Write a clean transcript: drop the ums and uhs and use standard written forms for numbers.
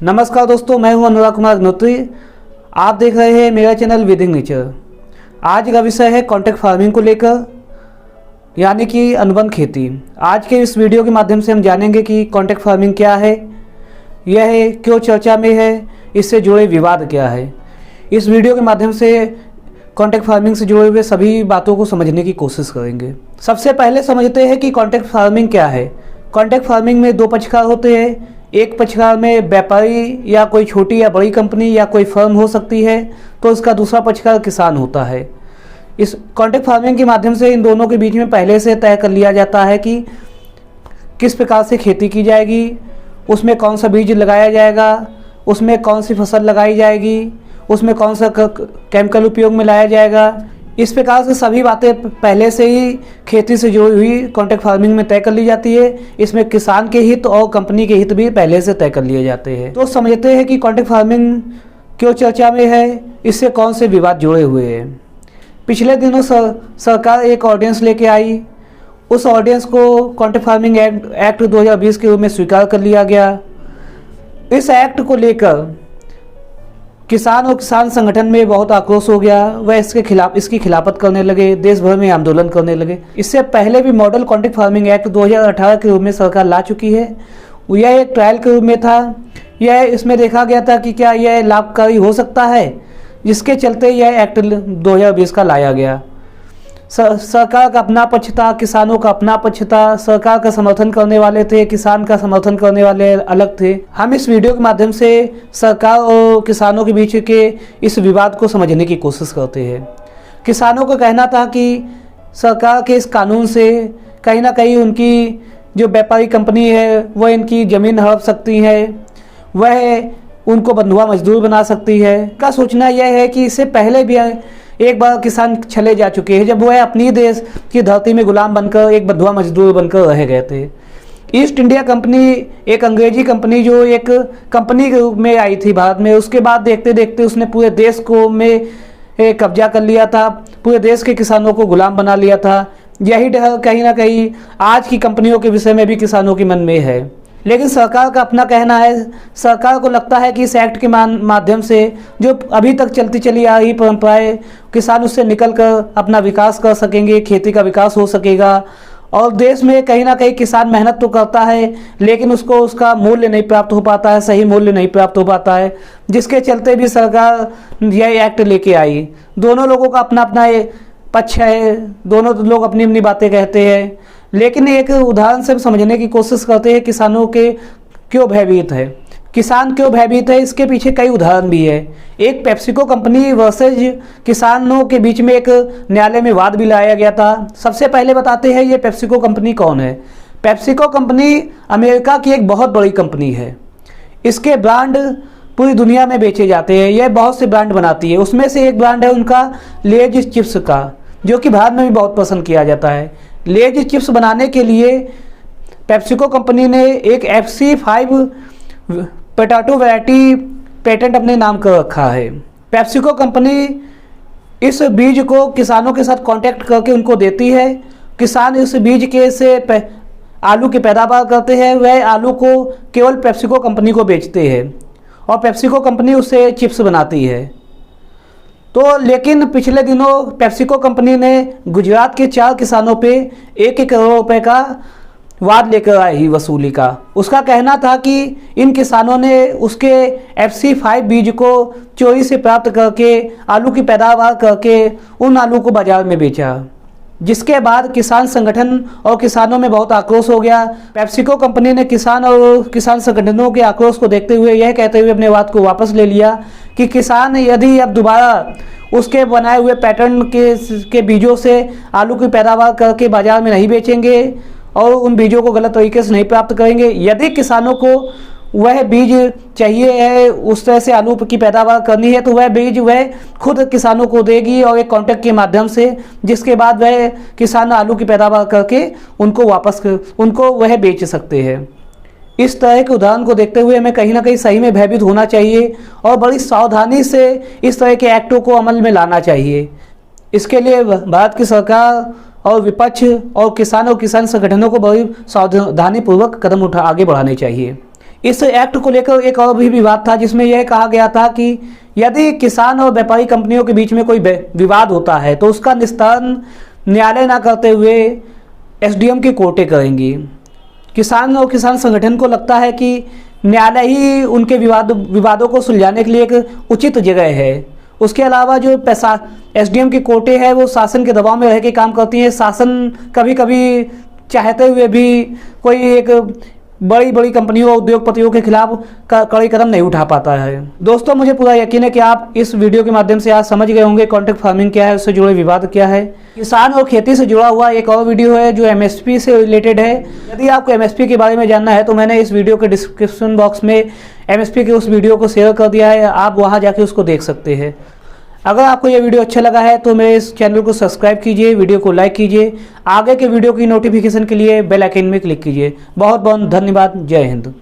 नमस्कार दोस्तों, मैं हूं अनुराग कुमार अग्निहोत्री। आप देख रहे हैं मेरा चैनल विदिंग नेचर। आज का विषय है कॉन्ट्रैक्ट फार्मिंग को लेकर, यानी कि अनुबंध खेती। आज के इस वीडियो के माध्यम से हम जानेंगे कि कॉन्ट्रैक्ट फार्मिंग क्या है, यह क्यों चर्चा में है, इससे जुड़े विवाद क्या है। इस वीडियो के माध्यम से कॉन्ट्रैक्ट फार्मिंग से जुड़े हुए सभी बातों को समझने की कोशिश करेंगे। सबसे पहले समझते हैं कि कॉन्ट्रैक्ट फार्मिंग क्या है। कॉन्ट्रैक्ट फार्मिंग में दो पक्षकार होते हैं। एक पक्षकार में व्यापारी या कोई छोटी या बड़ी कंपनी या कोई फर्म हो सकती है, तो इसका दूसरा पक्षकार किसान होता है। इस कॉन्ट्रैक्ट फार्मिंग के माध्यम से इन दोनों के बीच में पहले से तय कर लिया जाता है कि किस प्रकार से खेती की जाएगी, उसमें कौन सा बीज लगाया जाएगा, उसमें कौन सी फसल लगाई जाएगी, उसमें कौन सा केमिकल उपयोग में लाया जाएगा। इस प्रकार से सभी बातें पहले से ही खेती से जुड़ी हुई कॉन्ट्रैक्ट फार्मिंग में तय कर ली जाती है। इसमें किसान के हित और कंपनी के हित भी पहले से तय कर लिए जाते हैं। तो समझते हैं कि कॉन्ट्रैक्ट फार्मिंग क्यों चर्चा में है, इससे कौन से विवाद जुड़े हुए हैं। पिछले दिनों सरकार एक ऑर्डिनेंस लेके आई। उस ऑर्डिनेंस को कॉन्ट्रैक्ट फार्मिंग एक्ट 2020 के रूप में स्वीकार कर लिया गया। इस एक्ट को लेकर किसान और किसान संगठन में बहुत आक्रोश हो गया। वह इसकी खिलाफत करने लगे, देश भर में आंदोलन करने लगे। इससे पहले भी मॉडल कॉन्ट्रैक्ट फार्मिंग एक्ट 2018 के रूप में सरकार ला चुकी है। यह एक ट्रायल के रूप में था। यह इसमें देखा गया था कि क्या यह लाभकारी हो सकता है, जिसके चलते यह एक्ट 2020 का लाया गया। सरकार का अपना पक्ष था, किसानों का अपना पक्ष था। सरकार का समर्थन करने वाले थे, किसान का समर्थन करने वाले अलग थे। हम इस वीडियो के माध्यम से सरकार और किसानों के बीच के इस विवाद को समझने की कोशिश करते हैं। किसानों का कहना था कि सरकार के इस कानून से कहीं ना कहीं उनकी जो व्यापारी कंपनी है वह इनकी ज़मीन हड़प सकती है, वह उनको बंधुआ मजदूर बना सकती है। का सोचना यह है कि इससे पहले भी एक बार किसान चले जा चुके हैं, जब वह अपनी देश की धरती में गुलाम बनकर एक बंधुआ मजदूर बनकर रह गए थे। ईस्ट इंडिया कंपनी एक अंग्रेजी कंपनी जो एक कंपनी के रूप में आई थी भारत में, उसके बाद देखते देखते उसने पूरे देश को में कब्जा कर लिया था, पूरे देश के किसानों को गुलाम बना लिया था। यही डर कहीं ना कहीं आज की कंपनियों के विषय में भी किसानों के मन में है। लेकिन सरकार का अपना कहना है। सरकार को लगता है कि इस एक्ट के माध्यम से जो अभी तक चलती चली आ रही परंपराएं, किसान उससे निकल कर अपना विकास कर सकेंगे, खेती का विकास हो सकेगा। और देश में कहीं ना कहीं किसान मेहनत तो करता है, लेकिन उसको उसका मूल्य नहीं प्राप्त हो पाता है, सही मूल्य नहीं प्राप्त हो पाता है, जिसके चलते भी सरकार यह एक्ट लेके आई। दोनों लोगों का अपना अपना पक्ष है, दोनों लोग अपनी अपनी बातें कहते हैं। लेकिन एक उदाहरण से समझने की कोशिश करते हैं किसानों के क्यों भयभीत है। किसान क्यों भयभीत है, इसके पीछे कई उदाहरण भी है। एक पेप्सिको कंपनी वर्सेज किसानों के बीच में एक न्यायालय में वाद भी लाया गया था। सबसे पहले बताते हैं ये पेप्सिको कंपनी कौन है। पेप्सिको कंपनी अमेरिका की एक बहुत बड़ी कंपनी है। इसके ब्रांड पूरी दुनिया में बेचे जाते हैं। यह बहुत से ब्रांड बनाती है। उसमें से एक ब्रांड है उनका लेज चिप्स का, जो कि भारत में भी बहुत पसंद किया जाता है। लेज चिप्स बनाने के लिए पेप्सिको कंपनी ने एक FC5 पोटैटो वैरायटी पेटेंट अपने नाम कर रखा है। पेप्सिको कंपनी इस बीज को किसानों के साथ कांटेक्ट करके उनको देती है। किसान इस बीज के से आलू की पैदावार करते हैं। वह आलू को केवल पेप्सिको कंपनी को बेचते हैं और पेप्सिको कंपनी उससे चिप्स बनाती है। तो लेकिन पिछले दिनों पेप्सिको कंपनी ने गुजरात के 4 किसानों पे 1-1 करोड़ रुपए का वाद लेकर आई वसूली का। उसका कहना था कि इन किसानों ने उसके FC5 बीज को चोरी से प्राप्त करके आलू की पैदावार करके उन आलू को बाजार में बेचा, जिसके बाद किसान संगठन और किसानों में बहुत आक्रोश हो गया। पेप्सिको कंपनी ने किसान और किसान संगठनों के आक्रोश को देखते हुए यह कहते हुए अपने बात को वापस ले लिया कि किसान यदि अब दोबारा उसके बनाए हुए पैटर्न के बीजों से आलू की पैदावार करके बाजार में नहीं बेचेंगे और उन बीजों को गलत तरीके से नहीं प्राप्त करेंगे, यदि किसानों को वह बीज चाहिए है, उस तरह से आलू की पैदावार करनी है, तो वह बीज वह खुद किसानों को देगी और एक कॉन्ट्रैक्ट के माध्यम से, जिसके बाद वह किसान आलू की पैदावार करके उनको वह बेच सकते हैं। इस तरह के उदाहरण को देखते हुए हमें कहीं ना कहीं सही में भयभीत होना चाहिए और बड़ी सावधानी से इस तरह के एक्टों को अमल में लाना चाहिए। इसके लिए भारत की सरकार और विपक्ष और किसान संगठनों को बड़ी सावधानीपूर्वक कदम आगे बढ़ाने चाहिए। इस एक्ट को लेकर एक और भी विवाद था, जिसमें यह कहा गया था कि यदि किसान और व्यापारी कंपनियों के बीच में कोई विवाद होता है तो उसका निस्तारण न्यायालय ना करते हुए एसडीएम की कोर्टें करेंगी। किसान और किसान संगठन को लगता है कि न्यायालय ही उनके विवादों को सुलझाने के लिए एक उचित जगह है। उसके अलावा जो पैसा एसडीएम की कोर्टें हैं वो शासन के दबाव में रह के काम करती हैं। शासन कभी कभी चाहते हुए भी कोई एक बड़ी बड़ी कंपनियों और उद्योगपतियों के खिलाफ कड़े कदम नहीं उठा पाता है। दोस्तों, मुझे पूरा यकीन है कि आप इस वीडियो के माध्यम से आज समझ गए होंगे कॉन्ट्रैक्ट फार्मिंग क्या है, उससे जुड़े विवाद क्या है। किसान और खेती से जुड़ा हुआ एक और वीडियो है जो एमएसपी से रिलेटेड है। यदि आपको एमएसपी के बारे में जानना है तो मैंने इस वीडियो के डिस्क्रिप्शन बॉक्स में एमएसपी के उस वीडियो को शेयर कर दिया है, आप वहाँ जाके उसको देख सकते हैं। अगर आपको यह वीडियो अच्छा लगा है तो मेरे इस चैनल को सब्सक्राइब कीजिए, वीडियो को लाइक कीजिए, आगे के वीडियो की नोटिफिकेशन के लिए बेल आइकन में क्लिक कीजिए। बहुत बहुत धन्यवाद। जय हिंद।